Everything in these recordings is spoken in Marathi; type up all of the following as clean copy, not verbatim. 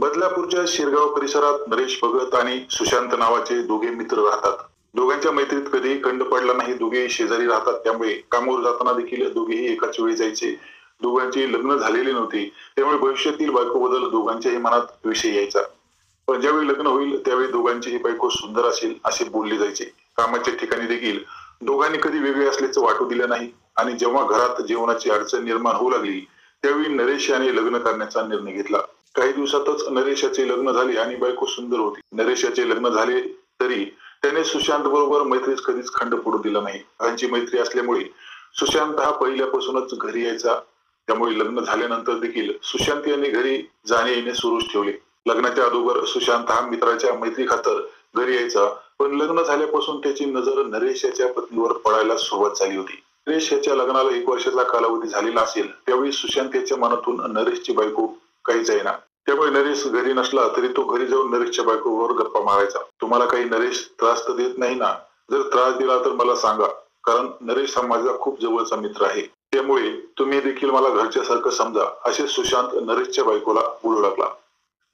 बदलापूरच्या शिरगाव परिसरात नरेश भगत आणि सुशांत नावाचे दोघे मित्र राहतात. दोघांच्या मैत्रीत कधीही खंड पडला नाही. दोघेही शेजारी राहतात, त्यामुळे कामावर जाताना देखील दोघेही एकाच वेळी जायचे. दोघांची लग्न झालेली नव्हती, त्यामुळे भविष्यातील बायकोबद्दल दोघांच्याही मनात विषय यायचा. पण ज्यावेळी लग्न होईल त्यावेळी दोघांचीही बायको सुंदर असेल असे बोलले जायचे. कामाच्या ठिकाणी देखील दोघांनी कधी वेगळे असल्याचं वाटू दिलं नाही. आणि जेव्हा घरात जेवणाची अडचण निर्माण होऊ लागली त्यावेळी नरेश याने लग्न करण्याचा निर्णय घेतला. काही दिवसातच नरेशाचे लग्न झाले आणि बायको सुंदर होती. नरेशाचे लग्न झाले तरी त्याने सुशांत बरोबर मैत्रीत कधीच खंड पडू दिला नाही. त्यांची मैत्री असल्यामुळे सुशांत हा पहिल्यापासूनच घरी यायचा. त्यामुळे लग्न झाल्यानंतर देखील सुशांत यांनी घरी जाणे येणे सुरूच ठेवले. लग्नाच्या अगोदर सुशांत हा मित्राच्या मैत्री खातर घरी यायचा, पण लग्न झाल्यापासून त्याची नजर नरेश याच्या पत्नीवर पडायला सुरुवात झाली होती. नरेश याच्या लग्नाला 1 वर्षाचा कालावधी झालेला असेल त्यावेळी सुशांत याच्या मनातून नरेशची बायको काहीच आहे ना. त्यामुळे नरेश घरी नसला तरी तो घरी जाऊन नरेशच्या बायकोवर गप्पा मारायचा. तुम्हाला काही नरेश त्रास तर देत नाही ना? जर त्रास दिला तर मला सांगा, कारण नरेश हा माझा खूप जवळचा मित्र आहे. त्यामुळे तुम्ही देखील मला घरच्यासारखं समजा, असे सुशांत नरेशच्या बायकोला बोलू लागला.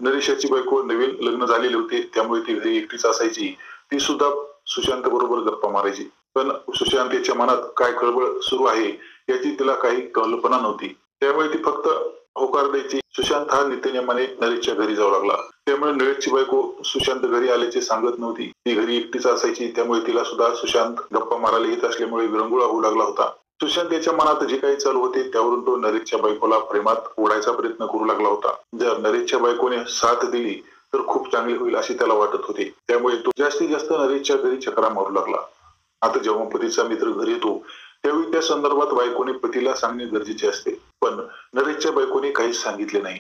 नरेशाची बायको नवीन लग्न झालेली होते, त्यामुळे ती घरी एकटीच असायची. ती सुद्धा सुशांत बरोबर गप्पा मारायची. पण सुशांत याच्या मनात काय खळबळ सुरू आहे याची तिला काही कल्पना नव्हती. त्यामुळे ती फक्त होकार द्यायची. सुशांत हा नित्यनेमाने नरेशच्या घरी जाऊ लागला. त्यामुळे नरेशची बायको सुशांत घरी आल्याचे सांगत नव्हती. ती घरी एकटीच असायची, त्यामुळे तिला सुद्धा सुशांत गप्पा मारायला येत असल्यामुळे विरंगुळा होऊ लागला होता. सुशांत याच्या मनात जे काही चालू होते त्यावरून तो नरेशच्या बायकोला प्रेमात ओढायचा प्रयत्न करू लागला होता. जर नरेशच्या बायकोने साथ दिली तर खूप चांगले होईल असे त्याला वाटत होते. त्यामुळे तो जास्तीत जास्त नरेशच्या घरी चकरा मारू लागला. आता जेव्हा पतीचा मित्र घरी येतो त्यावेळी त्या संदर्भात बायकोने पतीला सांगणे गरजेचे असते, पण नरेशच्या बायकोने काहीच सांगितले नाही.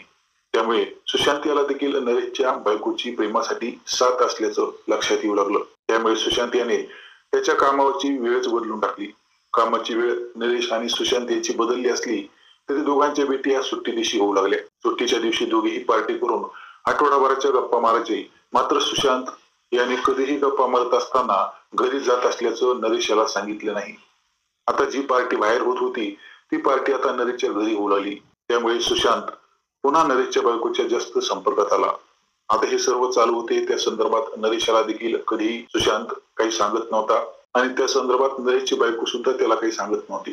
त्यामुळे सुशांत याला देखील नरेशच्या बायकोची प्रेमासाठी साथ असल्याचं लक्षात येऊ लागलं. त्यामुळे सुशांत याने त्याच्या कामावरची वेळच बदलून टाकली. कामाची वेळ नरेश आणि सुशांत यांची बदलली असली तरी दोघांच्या भेटी या सुट्टी दिवशी होऊ लागल्या. सुट्टीच्या दिवशी दोघेही पार्टी करून आठवडाभराच्या गप्पा मारायचे. मात्र सुशांत याने कधीही गप्पा मारत असताना घरी जात असल्याचं नरेश याला सांगितलं नाही. आता जी पार्टी बाहेर होत होती ती पार्टी आता नरेशच्या घरी होऊ लागली. त्यामुळे सुशांत पुन्हा नरेशच्या बायकोच्या जास्त संपर्कात आला. आता हे सर्व चालू होते त्या संदर्भात नरेशाला देखील कधीही सुशांत काही सांगत नव्हता आणि त्या संदर्भात नरेशची बायको सुद्धा त्याला काही सांगत नव्हती.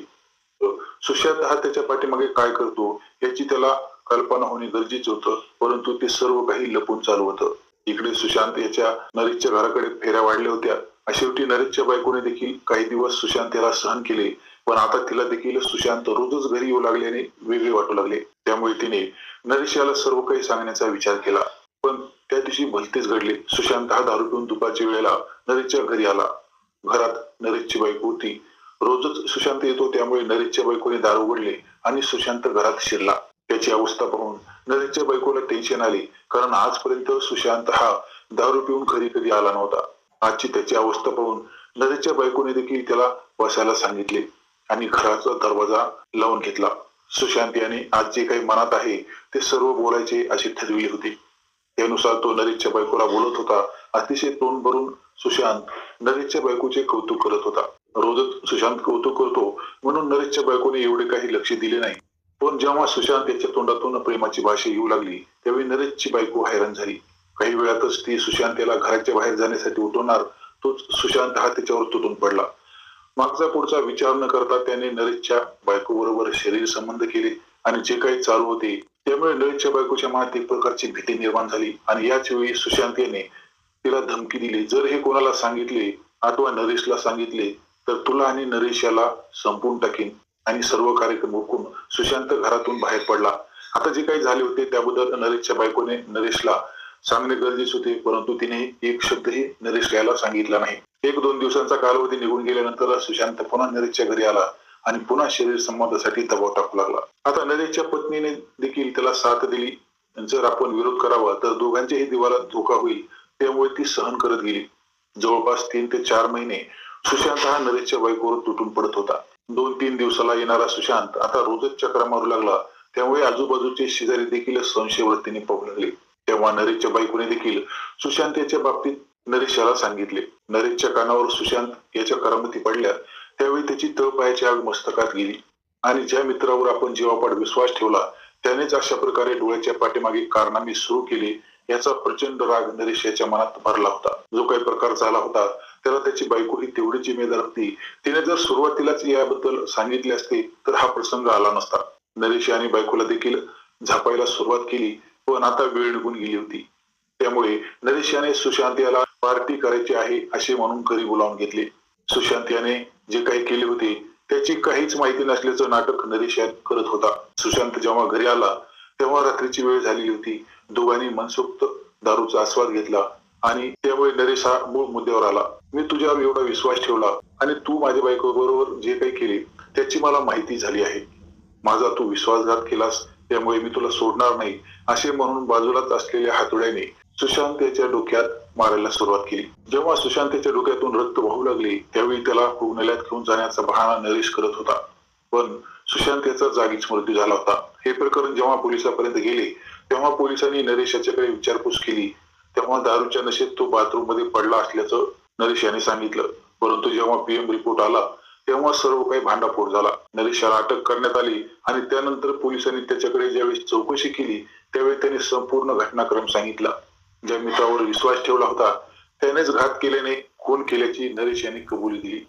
सुशांत हा त्याच्या पाठीमागे काय करतो याची त्याला कल्पना होणे गरजेचे होतं, परंतु ते सर्व काही लपून चालू होतं. इकडे सुशांत याच्या नरेशच्या घराकडे फेऱ्या वाढल्या होत्या. शेवटी नरेशच्या बायकोने देखील काही दिवस सुशांत याला सहन केले, पण आता तिला देखील सुशांत रोजच घरी येऊ लागल्याने वेगळे वाटू लागले. त्यामुळे तिने नरेश याला सर्व काही सांगण्याचा विचार केला. पण त्या दिवशी भलतेच घडले. सुशांत हा दारू पिऊन दुपारच्या वेळेला नरेशच्या घरी आला. घरात नरेशची बायको होती. रोजच सुशांत येतो, त्यामुळे नरेशच्या बायकोने दार उघडले आणि सुशांत घरात शिरला. त्याची अवस्था पाहून नरेशच्या बायकोला टेन्शन आले, कारण आजपर्यंत सुशांत हा दारू पिऊन घरी कधी आला नव्हता. आजची त्याची अवस्था पाहून नरेशच्या बायकोने देखील त्याला बसायला सांगितले आणि घराचा दरवाजा लावून घेतला. सुशांत याने आज जे काही मनात आहे ते सर्व बोलायचे असे ठरविले होते. त्यानुसार तो नरेशच्या बायकोला बोलत होता. अतिशय तोंड भरून सुशांत नरेशच्या बायकोचे कौतुक करत होता. रोजच सुशांत कौतुक करतो म्हणून नरेशच्या बायकोने एवढे काही लक्ष दिले नाही. पण जेव्हा सुशांत याच्या तोंडातून प्रेमाची भाषा येऊ लागली त्यावेळी नरेशची बायको हैराण झाली. काही वेळातच ती सुशांत याला घराच्या बाहेर जाण्यासाठी उठवणार तोच सुशांत हा त्याच्यावर तुटून पडला. मागचा पुढचा विचार न करता त्याने नरेशच्या बायको बरोबर शरीर संबंध केले आणि जे काही चालू होते त्यामुळे नरेशच्या बायकोच्या मनात एक प्रकारची भीती निर्माण झाली आणि याच वेळी सुशांत याने तिला धमकी दिली, जर हे कोणाला सांगितले अथवा नरेशला सांगितले तर तुला आणि नरेश याला संपून टाकीन. आणि सर्व कार्यक्रम ओळखून सुशांत घरातून बाहेर पडला. आता जे काही झाले होते त्याबद्दल नरेशच्या बायकोने नरेशला सांगणे गरजेचे होते, परंतु तिने एक शब्दही नरेशला याला सांगितला नाही. 1-2 दिवसांचा कालावधी निघून गेल्यानंतर सुशांत पुन्हा नरेशच्या घरी आला आणि पुन्हा शरीर संबंधासाठी दबाव टाकू लागला. आता नरेशच्या पत्नीने देखील त्याला साथ दिली. जर आपण विरोध करावा तर दोघांच्याही जीवाला धोका होईल, त्यामुळे ती सहन करत गेली. जवळपास 3 ते 4 महिने सुशांत हा नरेशच्या बायकोवर तुटून पडत होता. 2-3 दिवसाला येणारा सुशांत आता रोजच चक्रा मारू लागला. त्यामुळे आजूबाजूचे शेजारी देखील संशय वृत्तीने पाहू लागले. तेव्हा नरेशच्या बायकोने देखील सुशांत याच्या बाबतीत नरेशला सांगितले. नरेशच्या कानावर सुशांत याच्या करामती पडल्या त्यावेळी त्याची तळपायाची आग मस्तकात गेली आणि ज्या मित्रावर आपण जीवापाड विश्वास ठेवला त्यानेच अशा प्रकारे डोळ्याच्या पाठीमागे कारनामे सुरू केले याचा प्रचंड राग नरेश याच्या मनात भरला होता. जो काही प्रकार झाला होता त्याला त्याची बायको ही तेवढी जिम्मेदार होती. तिने जर सुरुवातीलाच याबद्दल सांगितले असते तर हा प्रसंग आला नसता. नरेश आणि बायकोला देखील झापायला सुरुवात केली, पण आता वेळ निघून गेली होती. त्यामुळे नरेश याने सुशांत याला पार्टी करायची आहे असे म्हणून घरी बोलावून घेतले. सुशांत याने जे काही केले होते त्याची काहीच माहिती नसल्याचं नाटक नरेश यात करत होता. सुशांत जेव्हा घरी आला तेव्हा रात्रीची वेळ झालेली होती. दोघांनी मनसोक्त दारूचा आस्वाद घेतला आणि त्यामुळे नरेश हा मूळ मुद्द्यावर आला. मी तुझ्यावर एवढा विश्वास ठेवला आणि तू माझ्या बायको बरोबर जे काही केले त्याची मला माहिती झाली आहे. माझा तू विश्वासघात केलास त्यामुळे मी तुला सोडणार नाही असे म्हणून बाजूलाच असलेल्या हातोड्याने सुशांत याच्या डोक्यात मारायला सुरुवात केली. जेव्हा सुशांत याच्या डोक्यातून रक्त वाहू लागले त्यावेळी त्याला रुग्णालयात घेऊन जाण्याचा बहाणा नरेश करत होता, पण सुशांत याचा जागीच मृत्यू झाला होता. हे प्रकरण जेव्हा पोलिसांपर्यंत गेले तेव्हा पोलिसांनी नरेश याच्याकडे विचारपूस केली तेव्हा दारूच्या नशेत तो बाथरूम मध्ये पडला असल्याचं नरेश याने सांगितलं. परंतु जेव्हा पीएम रिपोर्ट आला तेव्हा सर्व काही भांडाफोड झाला. नरेशला अटक करण्यात आली आणि त्यानंतर पोलिसांनी त्याच्याकडे ज्यावेळी चौकशी केली त्यावेळी त्याने संपूर्ण घटनाक्रम सांगितला. ज्या मित्रावर विश्वास ठेवला होता त्यानेच घात केल्याने खून केल्याची नरेश यांनी कबुली दिली.